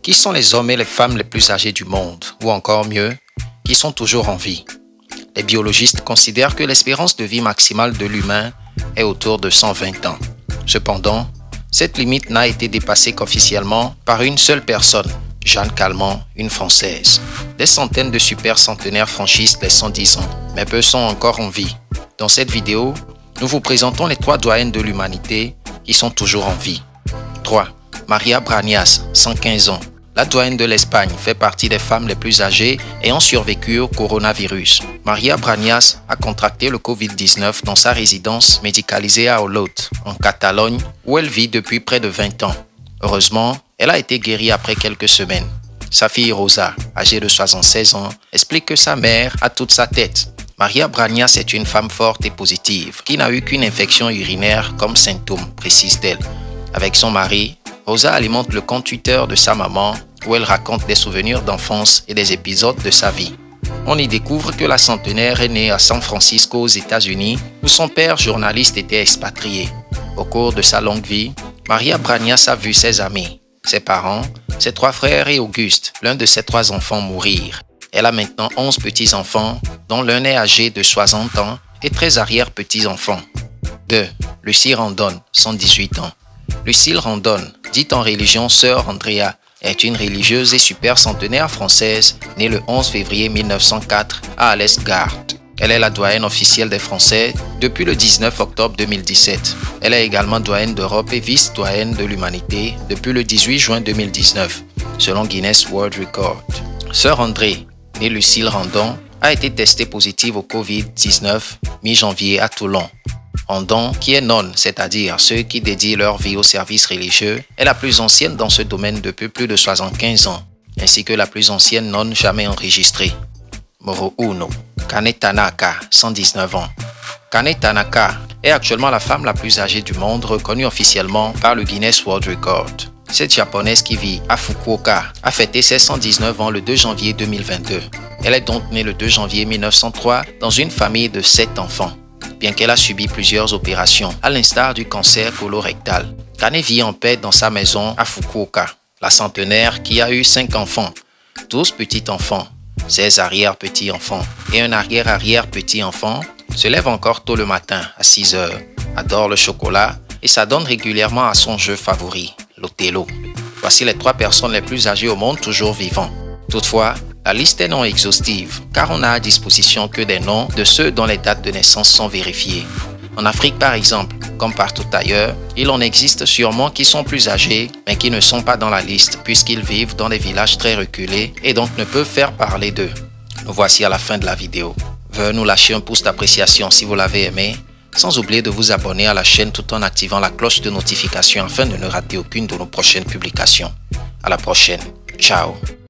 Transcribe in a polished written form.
Qui sont les hommes et les femmes les plus âgés du monde, ou encore mieux, qui sont toujours en vie? Les biologistes considèrent que l'espérance de vie maximale de l'humain est autour de 120 ans. Cependant, cette limite n'a été dépassée qu'officiellement par une seule personne, Jeanne Calment, une Française. Des centaines de super centenaires franchissent les 110 ans, mais peu sont encore en vie. Dans cette vidéo, nous vous présentons les 3 doyennes de l'humanité qui sont toujours en vie. 3. Maria Branias, 115 ans. La doyenne de l'Espagne fait partie des femmes les plus âgées ayant survécu au coronavirus. Maria Branias a contracté le Covid-19 dans sa résidence médicalisée à Olot, en Catalogne, où elle vit depuis près de 20 ans. Heureusement, elle a été guérie après quelques semaines. Sa fille Rosa, âgée de 76 ans, explique que sa mère a toute sa tête. Maria Branias est une femme forte et positive, qui n'a eu qu'une infection urinaire comme symptôme, précise-t-elle. Avec son mari, Rosa alimente le compte Twitter de sa maman où elle raconte des souvenirs d'enfance et des épisodes de sa vie. On y découvre que la centenaire est née à San Francisco aux États-Unis où son père, journaliste, était expatrié. Au cours de sa longue vie, Maria Branias a vu ses amis, ses parents, ses 3 frères et Auguste, l'un de ses 3 enfants, mourir. Elle a maintenant 11 petits-enfants, dont l'un est âgé de 60 ans et 13 arrière-petits-enfants. 2. Lucie Randon, 118 ans. Lucille Randon, dite en religion Sœur Andrea, est une religieuse et super centenaire française née le 11 février 1904 à Alesgard. Elle est la doyenne officielle des Français depuis le 19 octobre 2017. Elle est également doyenne d'Europe et vice-doyenne de l'humanité depuis le 18 juin 2019, selon Guinness World Record. Sœur André, née Lucille Randon, a été testée positive au Covid-19 mi-janvier à Toulon. Randon, qui est nonne, c'est-à-dire ceux qui dédient leur vie au service religieux, est la plus ancienne dans ce domaine depuis plus de 75 ans, ainsi que la plus ancienne nonne jamais enregistrée. Moro Uno, Kane Tanaka, 119 ans. Kane Tanaka est actuellement la femme la plus âgée du monde, reconnue officiellement par le Guinness World Record. Cette japonaise qui vit à Fukuoka a fêté ses 119 ans le 2 janvier 2022. Elle est donc née le 2 janvier 1903 dans une famille de 7 enfants. Bien qu'elle a subi plusieurs opérations, à l'instar du cancer colorectal. Kane vit en paix dans sa maison à Fukuoka. La centenaire, qui a eu 5 enfants, 12 petits-enfants, 16 arrière-petits-enfants et un arrière-arrière-petit-enfant, se lève encore tôt le matin à 6 heures, adore le chocolat et s'adonne régulièrement à son jeu favori, l'Othello. Voici les 3 personnes les plus âgées au monde toujours vivants. Toutefois, la liste est non exhaustive, car on n'a à disposition que des noms de ceux dont les dates de naissance sont vérifiées. En Afrique par exemple, comme partout ailleurs, il en existe sûrement qui sont plus âgés, mais qui ne sont pas dans la liste puisqu'ils vivent dans des villages très reculés et donc ne peuvent faire parler d'eux. Nous voici à la fin de la vidéo. Veuillez nous lâcher un pouce d'appréciation si vous l'avez aimé, sans oublier de vous abonner à la chaîne tout en activant la cloche de notification afin de ne rater aucune de nos prochaines publications. À la prochaine. Ciao.